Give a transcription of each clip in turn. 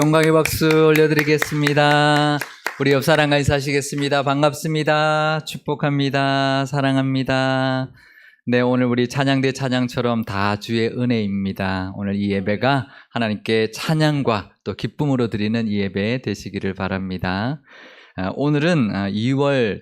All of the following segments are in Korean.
영광의 박수 올려드리겠습니다. 우리 옆 사람과 인사하시겠습니다. 반갑습니다. 축복합니다. 사랑합니다. 네, 오늘 우리 찬양대 찬양처럼 다 주의 은혜입니다. 오늘 이 예배가 하나님께 찬양과 또 기쁨으로 드리는 이 예배 되시기를 바랍니다. 오늘은 2월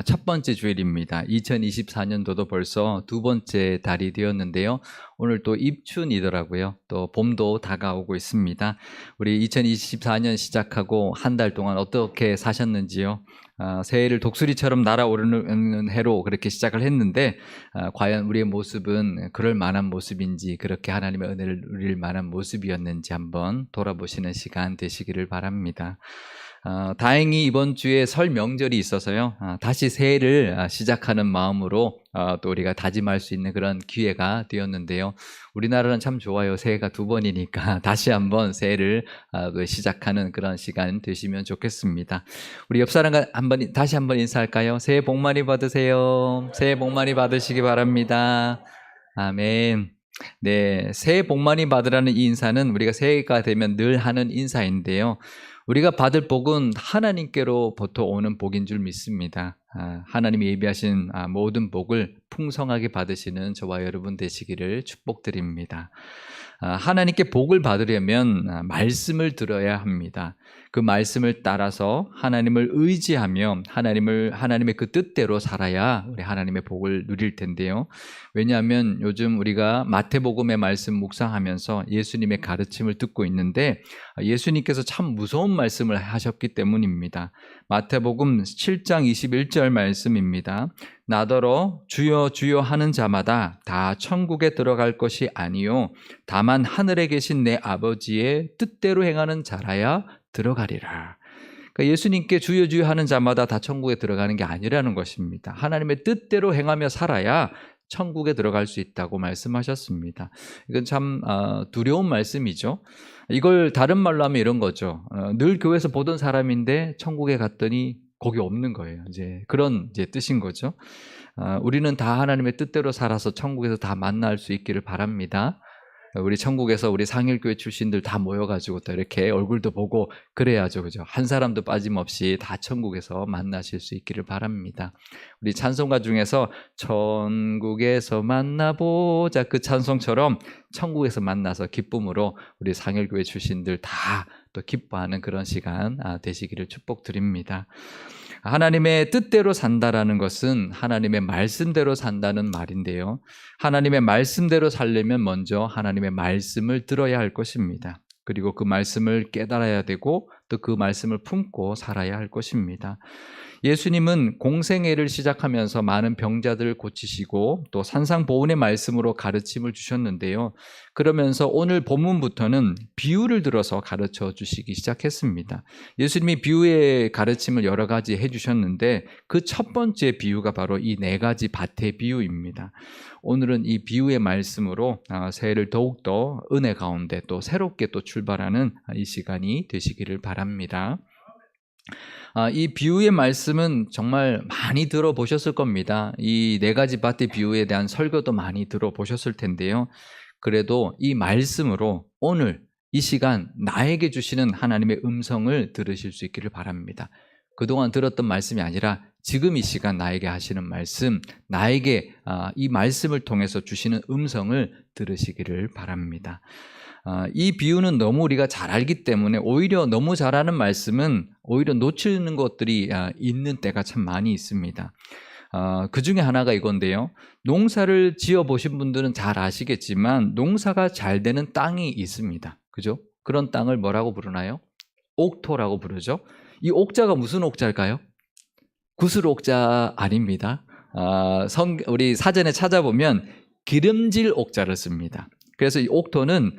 첫 번째 주일입니다. 2024년도도 벌써 두 번째 달이 되었는데요. 오늘 또 입춘이더라고요. 또 봄도 다가오고 있습니다. 우리 2024년 시작하고 한 달 동안 어떻게 사셨는지요? 새해를 독수리처럼 날아오르는 해로 그렇게 시작을 했는데 과연 우리의 모습은 그럴 만한 모습인지, 그렇게 하나님의 은혜를 누릴 만한 모습이었는지 한번 돌아보시는 시간 되시기를 바랍니다. 다행히 이번 주에 설 명절이 있어서요, 다시 새해를 시작하는 마음으로 또 우리가 다짐할 수 있는 그런 기회가 되었는데요. 우리나라는 참 좋아요. 새해가 두 번이니까 다시 한번 새해를 시작하는 그런 시간 되시면 좋겠습니다. 우리 옆 사람과 다시 한번 인사할까요? 새해 복 많이 받으세요. 새해 복 많이 받으시기 바랍니다. 아멘. 네, 새해 복 많이 받으라는 이 인사는 우리가 새해가 되면 늘 하는 인사인데요. 우리가 받을 복은 하나님께로부터 오는 복인 줄 믿습니다. 하나님이 예비하신 모든 복을 풍성하게 받으시는 저와 여러분 되시기를 축복드립니다. 하나님께 복을 받으려면 말씀을 들어야 합니다. 그 말씀을 따라서 하나님을 의지하며 하나님의 그 뜻대로 살아야 우리 하나님의 복을 누릴 텐데요. 왜냐하면 요즘 우리가 마태복음의 말씀 묵상하면서 예수님의 가르침을 듣고 있는데 예수님께서 참 무서운 말씀을 하셨기 때문입니다. 마태복음 7장 21절 말씀입니다. 나더러 주여 주여 하는 자마다 다 천국에 들어갈 것이 아니요 다만 하늘에 계신 내 아버지의 뜻대로 행하는 자라야 들어가리라. 그러니까 예수님께 주여 주여 하는 자마다 다 천국에 들어가는 게 아니라는 것입니다. 하나님의 뜻대로 행하며 살아야 천국에 들어갈 수 있다고 말씀하셨습니다. 이건 참 두려운 말씀이죠. 이걸 다른 말로 하면 이런 거죠. 늘 교회에서 보던 사람인데 천국에 갔더니 거기 없는 거예요. 그런 뜻인 거죠. 우리는 다 하나님의 뜻대로 살아서 천국에서 다 만날 수 있기를 바랍니다. 우리 천국에서 우리 상일교회 출신들 다 모여가지고 또 이렇게 얼굴도 보고 그래야죠, 그죠? 한 사람도 빠짐없이 다 천국에서 만나실 수 있기를 바랍니다. 우리 찬송가 중에서 천국에서 만나보자, 그 찬송처럼 천국에서 만나서 기쁨으로 우리 상일교회 출신들 다 또 기뻐하는 그런 시간 되시기를 축복드립니다. 하나님의 뜻대로 산다라는 것은 하나님의 말씀대로 산다는 말인데요. 하나님의 말씀대로 살려면 먼저 하나님의 말씀을 들어야 할 것입니다. 그리고 그 말씀을 깨달아야 되고 또 그 말씀을 품고 살아야 할 것입니다. 예수님은 공생애를 시작하면서 많은 병자들을 고치시고 또 산상보훈의 말씀으로 가르침을 주셨는데요. 그러면서 오늘 본문부터는 비유를 들어서 가르쳐 주시기 시작했습니다. 예수님이 비유의 가르침을 여러 가지 해주셨는데 그 첫 번째 비유가 바로 이 네 가지 밭의 비유입니다. 오늘은 이 비유의 말씀으로 새해를 더욱더 은혜 가운데 또 새롭게 또 출발하는 이 시간이 되시기를 바랍니다. 이 비유의 말씀은 정말 많이 들어보셨을 겁니다. 이 네 가지 밭의 비유에 대한 설교도 많이 들어보셨을 텐데요. 그래도 이 말씀으로 오늘 이 시간 나에게 주시는 하나님의 음성을 들으실 수 있기를 바랍니다. 그동안 들었던 말씀이 아니라 지금 이 시간 나에게 하시는 말씀, 나에게 이 말씀을 통해서 주시는 음성을 들으시기를 바랍니다. 이 비유는 너무 우리가 잘 알기 때문에 오히려 너무 잘 아는 말씀은 오히려 놓치는 것들이 있는 때가 참 많이 있습니다. 그 중에 하나가 이건데요. 농사를 지어 보신 분들은 잘 아시겠지만 농사가 잘 되는 땅이 있습니다. 그죠? 그런 땅을 뭐라고 부르나요? 옥토라고 부르죠. 이 옥자가 무슨 옥자일까요? 구슬 옥자 아닙니다. 우리 사전에 찾아보면 기름질 옥자를 씁니다. 그래서 이 옥토는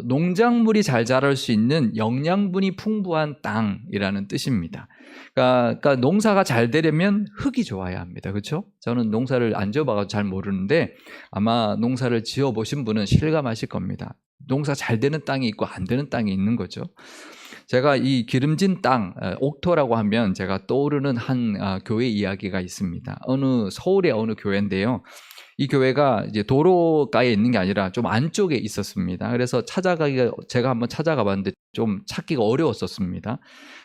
농작물이 잘 자랄 수 있는 영양분이 풍부한 땅이라는 뜻입니다. 그러니까 농사가 잘 되려면 흙이 좋아야 합니다. 그렇죠? 저는 농사를 안 지어봐서 잘 모르는데 아마 농사를 지어보신 분은 실감하실 겁니다. 농사 잘 되는 땅이 있고 안 되는 땅이 있는 거죠. 제가 이 기름진 땅, 옥토라고 하면 제가 떠오르는 한 교회 이야기가 있습니다. 서울의 어느 교회인데요. 이 교회가 이제 도로가에 있는 게 아니라 좀 안쪽에 있었습니다. 그래서 제가 한번 찾아가 봤는데 좀 찾기가 어려웠었습니다.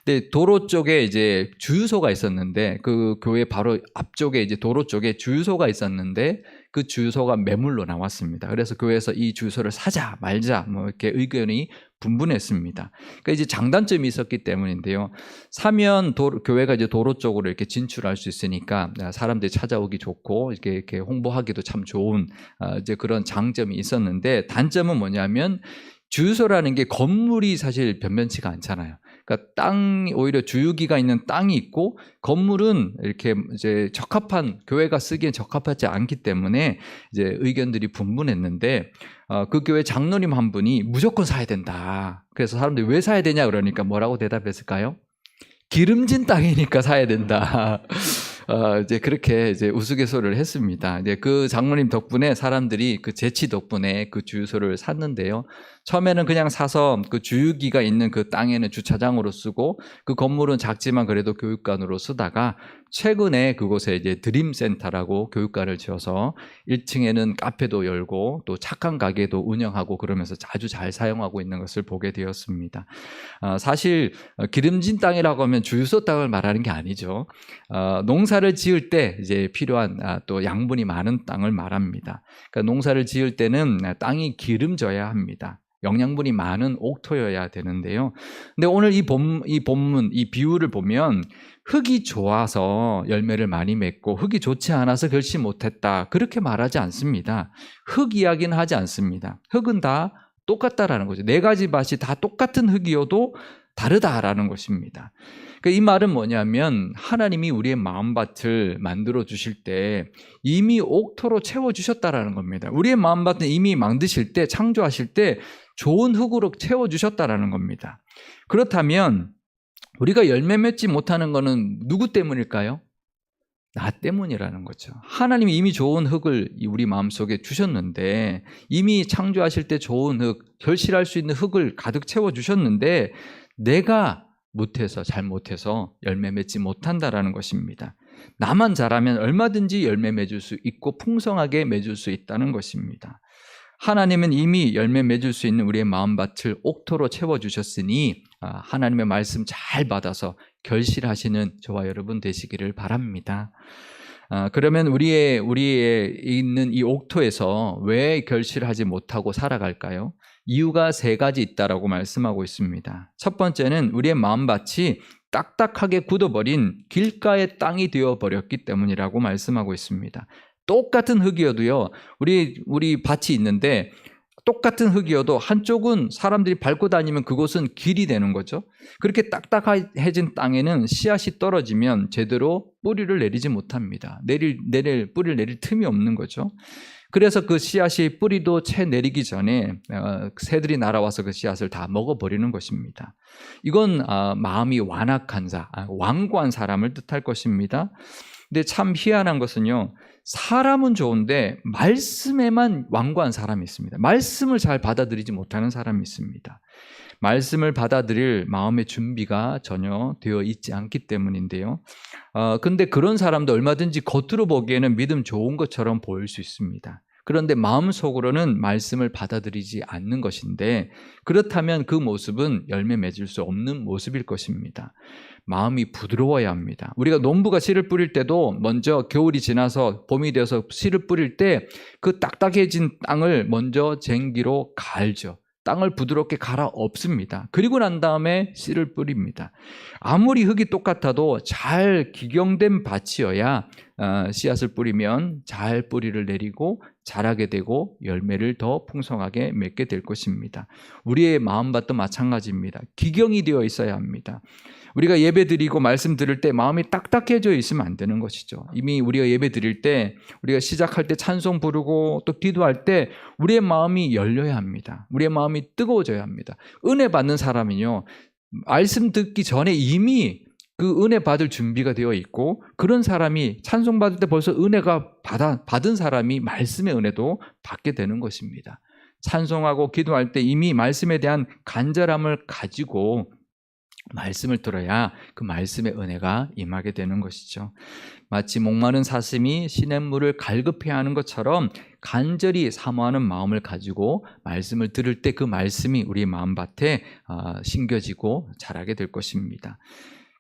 근데 도로 쪽에 이제 주유소가 있었는데, 그 교회 바로 앞쪽에 이제 도로 쪽에 주유소가 있었는데, 그 주유소가 매물로 나왔습니다. 그래서 교회에서 이 주유소를 사자 말자 뭐 이렇게 의견이 분분했습니다. 그러니까 이제 장단점이 있었기 때문인데요. 사면 교회가 이제 도로 쪽으로 이렇게 진출할 수 있으니까 사람들이 찾아오기 좋고 이렇게 홍보하기도 참 좋은 이제 그런 장점이 있었는데, 단점은 뭐냐면 주유소라는 게 건물이 사실 변변치가 않잖아요. 그러니까 오히려 주유기가 있는 땅이 있고, 건물은 이렇게 이제 교회가 쓰기엔 적합하지 않기 때문에 이제 의견들이 분분했는데, 그 교회 장로님 한 분이 무조건 사야 된다. 그래서 사람들이 왜 사야 되냐 그러니까 뭐라고 대답했을까요? 기름진 땅이니까 사야 된다. 이제 그렇게 이제 우스갯소리를 했습니다. 이제 그 장로님 덕분에 사람들이 그 재치 덕분에 그 주유소를 샀는데요. 처음에는 그냥 사서 그 주유기가 있는 그 땅에는 주차장으로 쓰고, 그 건물은 작지만 그래도 교육관으로 쓰다가 최근에 그곳에 이제 드림센터라고 교육관을 지어서 1층에는 카페도 열고 또 착한 가게도 운영하고 그러면서 아주 잘 사용하고 있는 것을 보게 되었습니다. 사실 기름진 땅이라고 하면 주유소 땅을 말하는 게 아니죠. 농사를 지을 때 이제 필요한 또 양분이 많은 땅을 말합니다. 그러니까 농사를 지을 때는 땅이 기름져야 합니다. 영양분이 많은 옥토여야 되는데요. 근데 오늘 이 본문, 이 비유를 보면 흙이 좋아서 열매를 많이 맺고 흙이 좋지 않아서 결실 못했다, 그렇게 말하지 않습니다. 흙 이야기는 하지 않습니다. 흙은 다 똑같다라는 거죠. 4가지 밭이 다 똑같은 흙이어도 다르다라는 것입니다. 이 말은 뭐냐면 하나님이 우리의 마음밭을 만들어 주실 때 이미 옥토로 채워주셨다라는 겁니다. 우리의 마음밭은 이미 만드실 때, 창조하실 때 좋은 흙으로 채워주셨다라는 겁니다. 그렇다면 우리가 열매 맺지 못하는 것은 누구 때문일까요? 나 때문이라는 거죠. 하나님이 이미 좋은 흙을 우리 마음속에 주셨는데, 이미 창조하실 때 좋은 흙, 결실할 수 있는 흙을 가득 채워주셨는데 내가 잘못해서 열매 맺지 못한다라는 것입니다. 나만 잘하면 얼마든지 열매 맺을 수 있고 풍성하게 맺을 수 있다는 것입니다. 하나님은 이미 열매 맺을 수 있는 우리의 마음밭을 옥토로 채워주셨으니 하나님의 말씀 잘 받아서 결실하시는 저와 여러분 되시기를 바랍니다. 그러면 우리의 있는 이 옥토에서 왜 결실하지 못하고 살아갈까요? 이유가 3가지 있다라고 말씀하고 있습니다. 첫 번째는 우리의 마음밭이 딱딱하게 굳어버린 길가의 땅이 되어버렸기 때문이라고 말씀하고 있습니다. 똑같은 흙이어도요, 우리 밭이 있는데 똑같은 흙이어도 한쪽은 사람들이 밟고 다니면 그곳은 길이 되는 거죠. 그렇게 딱딱해진 땅에는 씨앗이 떨어지면 제대로 뿌리를 내리지 못합니다. 뿌리를 내릴 틈이 없는 거죠. 그래서 그 씨앗이 뿌리도 채 내리기 전에 새들이 날아와서 그 씨앗을 다 먹어버리는 것입니다. 이건 마음이 완고한 사람을 뜻할 것입니다. 근데 참 희한한 것은요, 사람은 좋은데 말씀에만 완고한 사람이 있습니다. 말씀을 잘 받아들이지 못하는 사람이 있습니다. 말씀을 받아들일 마음의 준비가 전혀 되어 있지 않기 때문인데요. 근데 그런 사람도 얼마든지 겉으로 보기에는 믿음 좋은 것처럼 보일 수 있습니다. 그런데 마음속으로는 말씀을 받아들이지 않는 것인데, 그렇다면 그 모습은 열매 맺을 수 없는 모습일 것입니다. 마음이 부드러워야 합니다. 우리가 농부가 씨를 뿌릴 때도 먼저 겨울이 지나서 봄이 되어서 씨를 뿌릴 때 그 딱딱해진 땅을 먼저 쟁기로 갈죠. 땅을 부드럽게 갈아 엎습니다. 그리고 난 다음에 씨를 뿌립니다. 아무리 흙이 똑같아도 잘 기경된 밭이어야 씨앗을 뿌리면 잘 뿌리를 내리고 자라게 되고 열매를 더 풍성하게 맺게 될 것입니다. 우리의 마음밭도 마찬가지입니다. 기경이 되어 있어야 합니다. 우리가 예배 드리고 말씀 들을 때 마음이 딱딱해져 있으면 안 되는 것이죠. 이미 우리가 예배 드릴 때, 우리가 시작할 때 찬송 부르고 또 기도할 때 우리의 마음이 열려야 합니다. 우리의 마음이 뜨거워져야 합니다. 은혜 받는 사람은요, 말씀 듣기 전에 이미 그 은혜 받을 준비가 되어 있고, 그런 사람이 찬송 받을 때 벌써 은혜가 받은 사람이 말씀의 은혜도 받게 되는 것입니다. 찬송하고 기도할 때 이미 말씀에 대한 간절함을 가지고 말씀을 들어야 그 말씀의 은혜가 임하게 되는 것이죠. 마치 목마른 사슴이 시냇물을 갈급해야 하는 것처럼 간절히 사모하는 마음을 가지고 말씀을 들을 때 그 말씀이 우리 마음밭에 심겨지고 자라게 될 것입니다.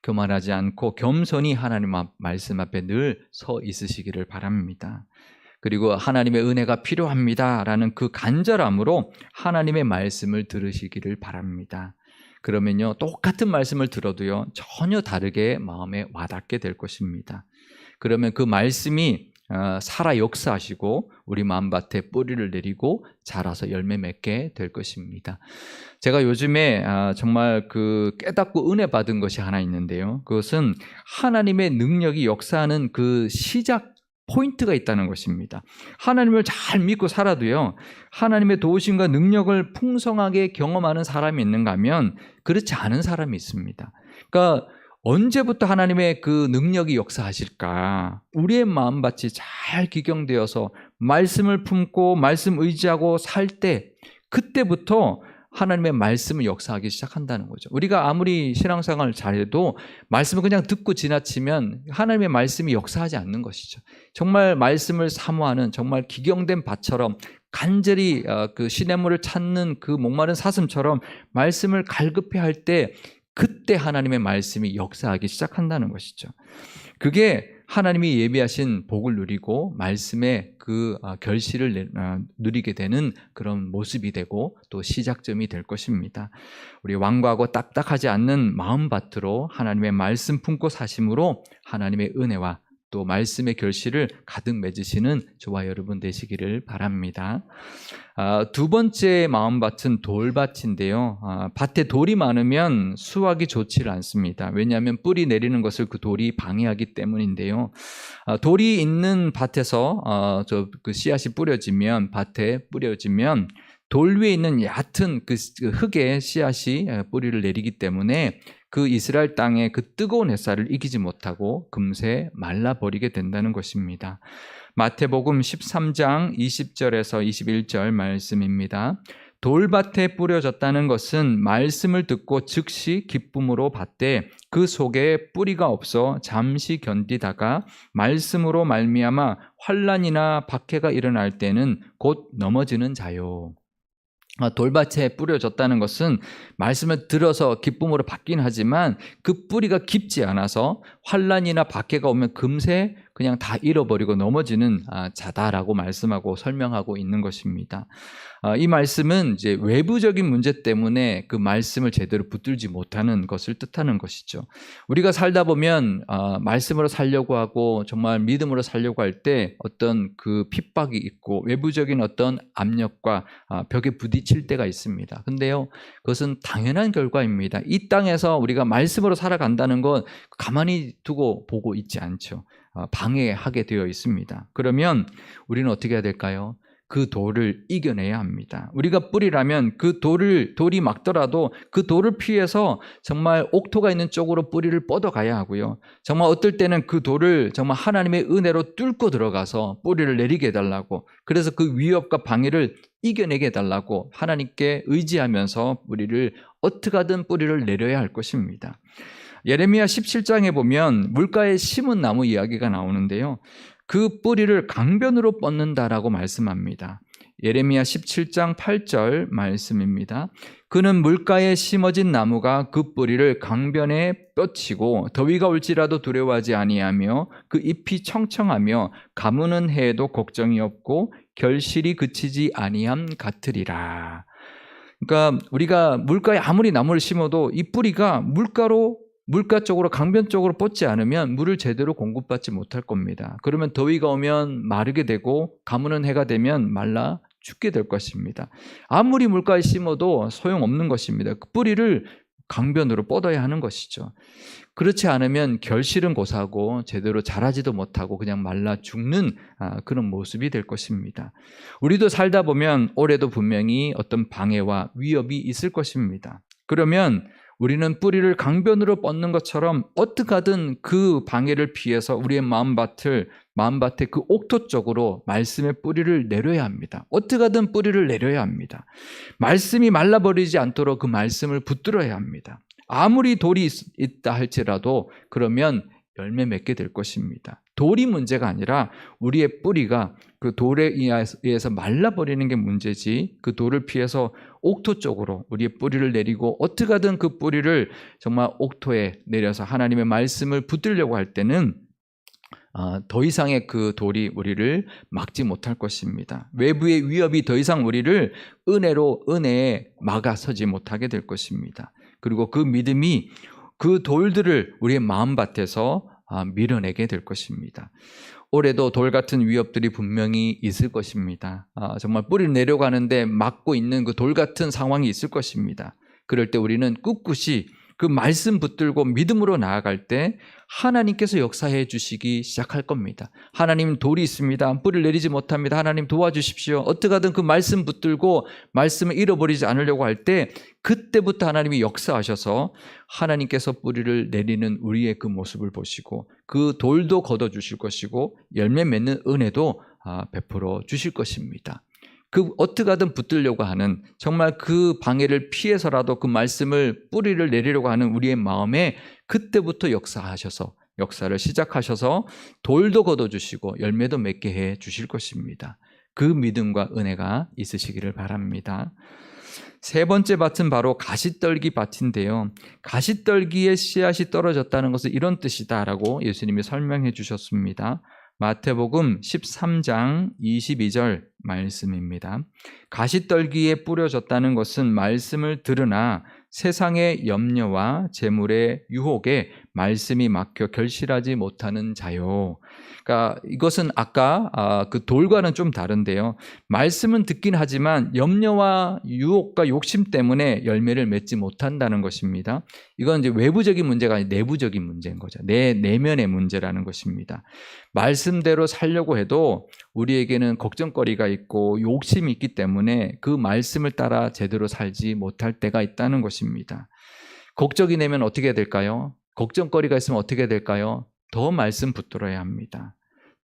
교만하지 않고 겸손히 하나님 말씀 앞에 늘 서 있으시기를 바랍니다. 그리고 하나님의 은혜가 필요합니다라는 그 간절함으로 하나님의 말씀을 들으시기를 바랍니다. 그러면요, 똑같은 말씀을 들어도요, 전혀 다르게 마음에 와닿게 될 것입니다. 그러면 그 말씀이 살아 역사하시고 우리 마음밭에 뿌리를 내리고 자라서 열매 맺게 될 것입니다. 제가 요즘에 정말 그 깨닫고 은혜 받은 것이 하나 있는데요. 그것은 하나님의 능력이 역사하는 그 시작 포인트가 있다는 것입니다. 하나님을 잘 믿고 살아도요, 하나님의 도우심과 능력을 풍성하게 경험하는 사람이 있는가 하면 그렇지 않은 사람이 있습니다. 그러니까 언제부터 하나님의 그 능력이 역사하실까? 우리의 마음밭이 잘 기경되어서 말씀을 품고 말씀 의지하고 살 때, 그때부터 하나님의 말씀을 역사하기 시작한다는 거죠. 우리가 아무리 신앙생활을 잘해도 말씀을 그냥 듣고 지나치면 하나님의 말씀이 역사하지 않는 것이죠. 정말 말씀을 사모하는 정말 기경된 밭처럼 간절히 그 시냇물을 찾는 그 목마른 사슴처럼 말씀을 갈급해 할 때, 그때 하나님의 말씀이 역사하기 시작한다는 것이죠. 그게 하나님이 예비하신 복을 누리고 말씀의 그 결실을 누리게 되는 그런 모습이 되고 또 시작점이 될 것입니다. 우리 완고하고 딱딱하지 않는 마음밭으로 하나님의 말씀 품고 사심으로 하나님의 은혜와 또 말씀의 결실을 가득 맺으시는 저와 여러분 되시기를 바랍니다. 두 번째 마음밭은 돌밭인데요. 밭에 돌이 많으면 수확이 좋지를 않습니다. 왜냐하면 뿌리 내리는 것을 그 돌이 방해하기 때문인데요. 돌이 있는 밭에서 그 씨앗이 뿌려지면, 밭에 뿌려지면 돌 위에 있는 얕은 그 흙에 씨앗이 뿌리를 내리기 때문에 그 이스라엘 땅의 그 뜨거운 햇살을 이기지 못하고 금세 말라버리게 된다는 것입니다. 마태복음 13장 20절에서 21절 말씀입니다. 돌밭에 뿌려졌다는 것은 말씀을 듣고 즉시 기쁨으로 받되 그 속에 뿌리가 없어 잠시 견디다가 말씀으로 말미암아 환난이나 박해가 일어날 때는 곧 넘어지는 자요. 돌밭에 뿌려졌다는 것은 말씀을 들어서 기쁨으로 받긴 하지만 그 뿌리가 깊지 않아서 환난이나 박해가 오면 금세 그냥 다 잃어버리고 넘어지는 자다라고 말씀하고 설명하고 있는 것입니다. 이 말씀은 이제 외부적인 문제 때문에 그 말씀을 제대로 붙들지 못하는 것을 뜻하는 것이죠. 우리가 살다 보면 말씀으로 살려고 하고 정말 믿음으로 살려고 할 때 어떤 그 핍박이 있고 외부적인 어떤 압력과 벽에 부딪힐 때가 있습니다. 근데요, 그것은 당연한 결과입니다. 이 땅에서 우리가 말씀으로 살아간다는 건 가만히 두고 보고 있지 않죠. 방해하게 되어 있습니다. 그러면 우리는 어떻게 해야 될까요? 그 돌을 이겨내야 합니다. 우리가 뿌리라면 그 돌이 막더라도 그 돌을 피해서 정말 옥토가 있는 쪽으로 뿌리를 뻗어가야 하고요. 정말 어떨 때는 그 돌을 정말 하나님의 은혜로 뚫고 들어가서 뿌리를 내리게 해달라고, 그래서 그 위협과 방해를 이겨내게 해달라고 하나님께 의지하면서 어떻게 하든 뿌리를 내려야 할 것입니다. 예레미야 17장에 보면 물가에 심은 나무 이야기가 나오는데요. 그 뿌리를 강변으로 뻗는다라고 말씀합니다. 예레미야 17장 8절 말씀입니다. 그는 물가에 심어진 나무가 그 뿌리를 강변에 뻗치고 더위가 올지라도 두려워하지 아니하며 그 잎이 청청하며 가무는 해에도 걱정이 없고 결실이 그치지 아니함 같으리라. 그러니까 우리가 물가에 아무리 나무를 심어도 이 뿌리가 물가 쪽으로 강변 쪽으로 뻗지 않으면 물을 제대로 공급받지 못할 겁니다. 그러면 더위가 오면 마르게 되고 가무는 해가 되면 말라 죽게 될 것입니다. 아무리 물가에 심어도 소용없는 것입니다. 그 뿌리를 강변으로 뻗어야 하는 것이죠. 그렇지 않으면 결실은 고사하고 제대로 자라지도 못하고 그냥 말라 죽는 그런 모습이 될 것입니다. 우리도 살다 보면 올해도 분명히 어떤 방해와 위협이 있을 것입니다. 그러면 우리는 뿌리를 강변으로 뻗는 것처럼 어떻게 하든 그 방해를 피해서 우리의 마음밭에 그 옥토 쪽으로 말씀의 뿌리를 내려야 합니다. 어떻게 하든 뿌리를 내려야 합니다. 말씀이 말라버리지 않도록 그 말씀을 붙들어야 합니다. 아무리 돌이 있다 할지라도 그러면 열매 맺게 될 것입니다. 돌이 문제가 아니라 우리의 뿌리가 그 돌에 의해서 말라버리는 게 문제지, 그 돌을 피해서 옥토 쪽으로 우리의 뿌리를 내리고 어떻게 하든 그 뿌리를 정말 옥토에 내려서 하나님의 말씀을 붙들려고 할 때는 더 이상의 그 돌이 우리를 막지 못할 것입니다. 외부의 위협이 더 이상 우리를 은혜에 막아서지 못하게 될 것입니다. 그리고 그 믿음이 그 돌들을 우리의 마음밭에서 밀어내게 될 것입니다. 올해도 돌 같은 위협들이 분명히 있을 것입니다. 정말 뿌리를 내려가는데 막고 있는 그 돌 같은 상황이 있을 것입니다. 그럴 때 우리는 꿋꿋이 그 말씀 붙들고 믿음으로 나아갈 때 하나님께서 역사해 주시기 시작할 겁니다. 하나님 돌이 있습니다. 뿌리를 내리지 못합니다. 하나님 도와주십시오. 어떻게 하든 그 말씀 붙들고 말씀을 잃어버리지 않으려고 할 때 그때부터 하나님이 역사하셔서 하나님께서 뿌리를 내리는 우리의 그 모습을 보시고 그 돌도 걷어주실 것이고 열매 맺는 은혜도 베풀어 주실 것입니다. 그 어떻게 하든 붙들려고 하는, 정말 그 방해를 피해서라도 그 말씀을 뿌리를 내리려고 하는 우리의 마음에 그때부터 역사를 시작하셔서 돌도 걷어주시고 열매도 맺게 해 주실 것입니다. 그 믿음과 은혜가 있으시기를 바랍니다. 세 번째 밭은 바로 가시떨기 밭인데요. 가시떨기의 씨앗이 떨어졌다는 것은 이런 뜻이다라고 예수님이 설명해 주셨습니다. 마태복음 13장 22절 말씀입니다. 가시떨기에 뿌려졌다는 것은 말씀을 들으나 세상의 염려와 재물의 유혹에 말씀이 막혀 결실하지 못하는 자요. 그러니까 이것은 아까 그 돌과는 좀 다른데요. 말씀은 듣긴 하지만 염려와 유혹과 욕심 때문에 열매를 맺지 못한다는 것입니다. 이건 이제 외부적인 문제가 아니라 내부적인 문제인 거죠. 내 내면의 문제라는 것입니다. 말씀대로 살려고 해도 우리에게는 걱정거리가 있고 욕심이 있기 때문에 그 말씀을 따라 제대로 살지 못할 때가 있다는 것입니다. 걱정이 되면 어떻게 해야 될까요? 걱정거리가 있으면 어떻게 해야 될까요? 더 말씀 붙들어야 합니다.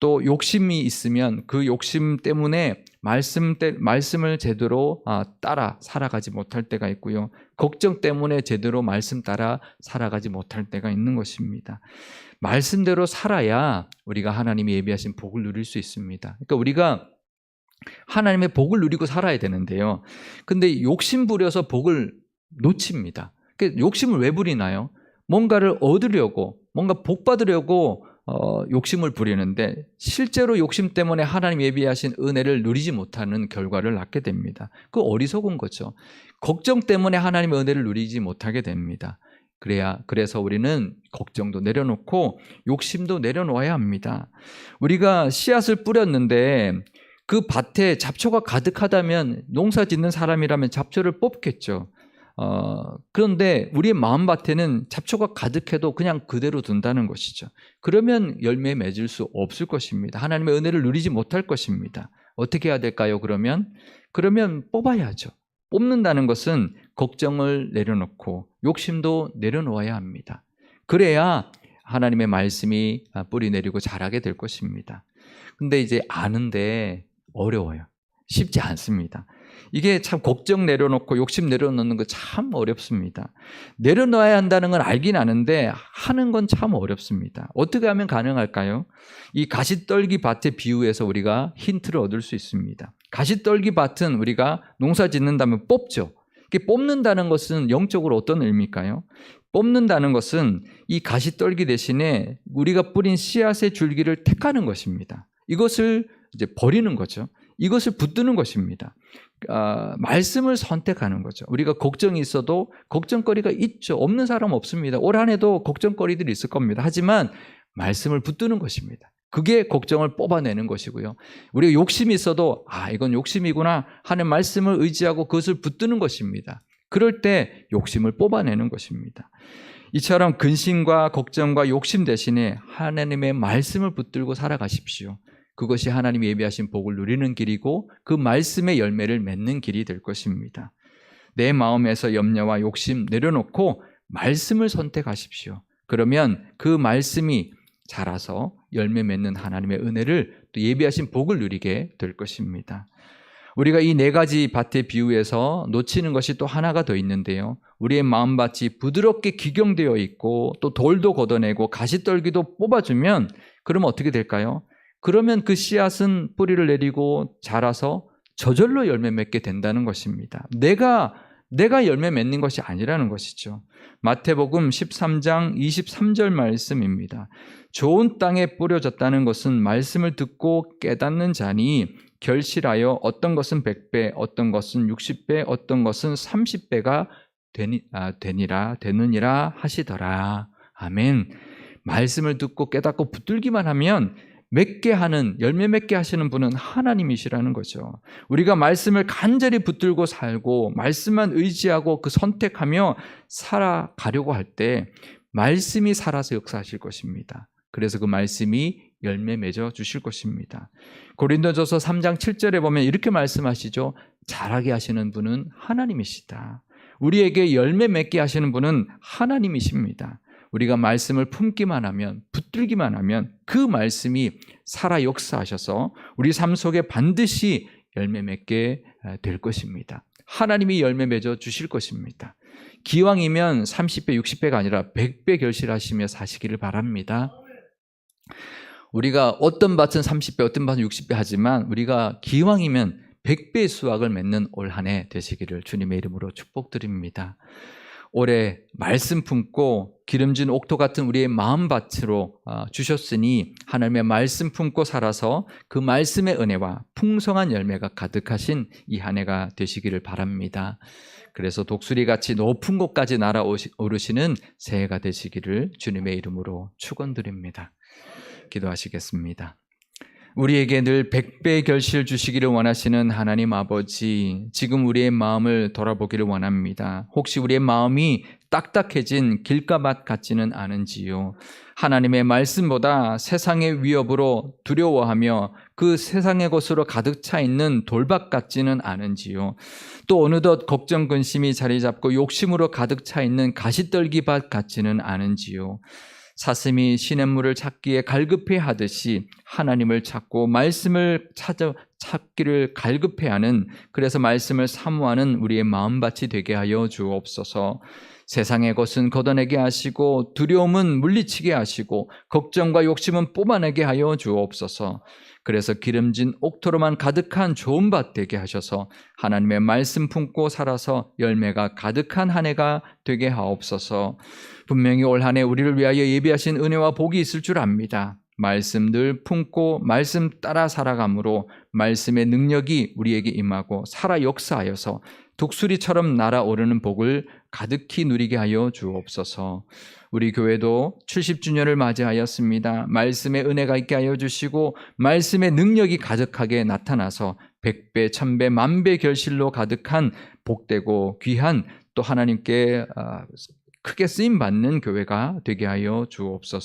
또 욕심이 있으면 그 욕심 때문에 말씀을 제대로 따라 살아가지 못할 때가 있고요. 걱정 때문에 제대로 말씀 따라 살아가지 못할 때가 있는 것입니다. 말씀대로 살아야 우리가 하나님이 예비하신 복을 누릴 수 있습니다. 그러니까 우리가 하나님의 복을 누리고 살아야 되는데요. 근데 욕심 부려서 복을 놓칩니다. 그러니까 욕심을 왜 부리나요? 뭔가를 얻으려고, 뭔가 복 받으려고 욕심을 부리는데 실제로 욕심 때문에 하나님 예비하신 은혜를 누리지 못하는 결과를 낳게 됩니다. 그 어리석은 거죠. 걱정 때문에 하나님의 은혜를 누리지 못하게 됩니다. 그래서 우리는 걱정도 내려놓고 욕심도 내려놓아야 합니다. 우리가 씨앗을 뿌렸는데 그 밭에 잡초가 가득하다면 농사 짓는 사람이라면 잡초를 뽑겠죠. 그런데 우리의 마음밭에는 잡초가 가득해도 그냥 그대로 둔다는 것이죠. 그러면 열매 맺을 수 없을 것입니다. 하나님의 은혜를 누리지 못할 것입니다. 어떻게 해야 될까요? 그러면 뽑아야죠. 뽑는다는 것은 걱정을 내려놓고 욕심도 내려놓아야 합니다. 그래야 하나님의 말씀이 뿌리 내리고 자라게 될 것입니다. 근데 이제 아는데 어려워요. 쉽지 않습니다. 이게 참 걱정 내려놓고 욕심 내려놓는 거 참 어렵습니다. 내려놔야 한다는 건 알긴 아는데 하는 건 참 어렵습니다. 어떻게 하면 가능할까요? 이 가시떨기 밭의 비유에서 우리가 힌트를 얻을 수 있습니다. 가시떨기 밭은 우리가 농사 짓는다면 뽑죠. 이게 뽑는다는 것은 영적으로 어떤 의미일까요? 뽑는다는 것은 이 가시떨기 대신에 우리가 뿌린 씨앗의 줄기를 택하는 것입니다. 이것을 이제 버리는 거죠. 이것을 붙드는 것입니다. 말씀을 선택하는 거죠. 우리가 걱정이 있어도 걱정거리가 있죠. 없는 사람 없습니다. 올 한 해도 걱정거리들이 있을 겁니다. 하지만 말씀을 붙드는 것입니다. 그게 걱정을 뽑아내는 것이고요. 우리가 욕심이 있어도 이건 욕심이구나 하는 말씀을 의지하고 그것을 붙드는 것입니다. 그럴 때 욕심을 뽑아내는 것입니다. 이처럼 근심과 걱정과 욕심 대신에 하나님의 말씀을 붙들고 살아가십시오. 그것이 하나님이 예비하신 복을 누리는 길이고 그 말씀의 열매를 맺는 길이 될 것입니다. 내 마음에서 염려와 욕심 내려놓고 말씀을 선택하십시오. 그러면 그 말씀이 자라서 열매 맺는 하나님의 은혜를 또 예비하신 복을 누리게 될 것입니다. 우리가 이 네 가지 밭의 비유에서 놓치는 것이 또 하나가 더 있는데요. 우리의 마음밭이 부드럽게 기경되어 있고 또 돌도 걷어내고 가시떨기도 뽑아주면 그러면 어떻게 될까요? 그러면 그 씨앗은 뿌리를 내리고 자라서 저절로 열매 맺게 된다는 것입니다. 내가 열매 맺는 것이 아니라는 것이죠. 마태복음 13장 23절 말씀입니다. 좋은 땅에 뿌려졌다는 것은 말씀을 듣고 깨닫는 자니 결실하여 어떤 것은 100배, 어떤 것은 60배, 어떤 것은 30배가 되느니라 하시더라. 아멘. 말씀을 듣고 깨닫고 붙들기만 하면 맺게 하는, 열매 맺게 하시는 분은 하나님이시라는 거죠. 우리가 말씀을 간절히 붙들고 살고 말씀만 의지하고 그 선택하며 살아가려고 할 때 말씀이 살아서 역사하실 것입니다. 그래서 그 말씀이 열매 맺어 주실 것입니다. 고린도전서 3장 7절에 보면 이렇게 말씀하시죠. 자라게 하시는 분은 하나님이시다. 우리에게 열매 맺게 하시는 분은 하나님이십니다. 우리가 말씀을 품기만 하면, 붙들기만 하면 그 말씀이 살아 역사하셔서 우리 삶 속에 반드시 열매 맺게 될 것입니다. 하나님이 열매 맺어 주실 것입니다. 기왕이면 30배, 60배가 아니라 100배 결실하시며 사시기를 바랍니다. 우리가 어떤 밭은 30배, 어떤 밭은 60배 하지만 우리가 기왕이면 100배의 수확을 맺는 올 한 해 되시기를 주님의 이름으로 축복드립니다. 올해 말씀 품고 기름진 옥토 같은 우리의 마음밭으로 주셨으니 하나님의 말씀 품고 살아서 그 말씀의 은혜와 풍성한 열매가 가득하신 이 한 해가 되시기를 바랍니다. 그래서 독수리같이 높은 곳까지 날아오르시는 새해가 되시기를 주님의 이름으로 축원드립니다. 기도하시겠습니다. 우리에게 늘 100배의 결실 주시기를 원하시는 하나님 아버지, 지금 우리의 마음을 돌아보기를 원합니다. 혹시 우리의 마음이 딱딱해진 길가밭 같지는 않은지요? 하나님의 말씀보다 세상의 위협으로 두려워하며 그 세상의 것으로 가득 차 있는 돌밭 같지는 않은지요? 또 어느덧 걱정 근심이 자리 잡고 욕심으로 가득 차 있는 가시떨기밭 같지는 않은지요? 사슴이 시냇물을 찾기에 갈급해 하듯이 하나님을 찾고 말씀을 찾기를 갈급해하는, 그래서 말씀을 사모하는 우리의 마음밭이 되게 하여 주옵소서. 세상의 것은 걷어내게 하시고 두려움은 물리치게 하시고 걱정과 욕심은 뽑아내게 하여 주옵소서. 그래서 기름진 옥토로만 가득한 좋은 밭 되게 하셔서 하나님의 말씀 품고 살아서 열매가 가득한 한 해가 되게 하옵소서. 분명히 올 한 해 우리를 위하여 예비하신 은혜와 복이 있을 줄 압니다. 말씀들 품고 말씀 따라 살아감으로 말씀의 능력이 우리에게 임하고 살아 역사하여서 독수리처럼 날아오르는 복을 가득히 누리게 하여 주옵소서. 우리 교회도 70주년을 맞이하였습니다. 말씀의 은혜가 있게 하여 주시고 말씀의 능력이 가득하게 나타나서 100배, 1000배, 만배 결실로 가득한 복되고 귀한 또 하나님께 크게 쓰임받는 교회가 되게 하여 주옵소서.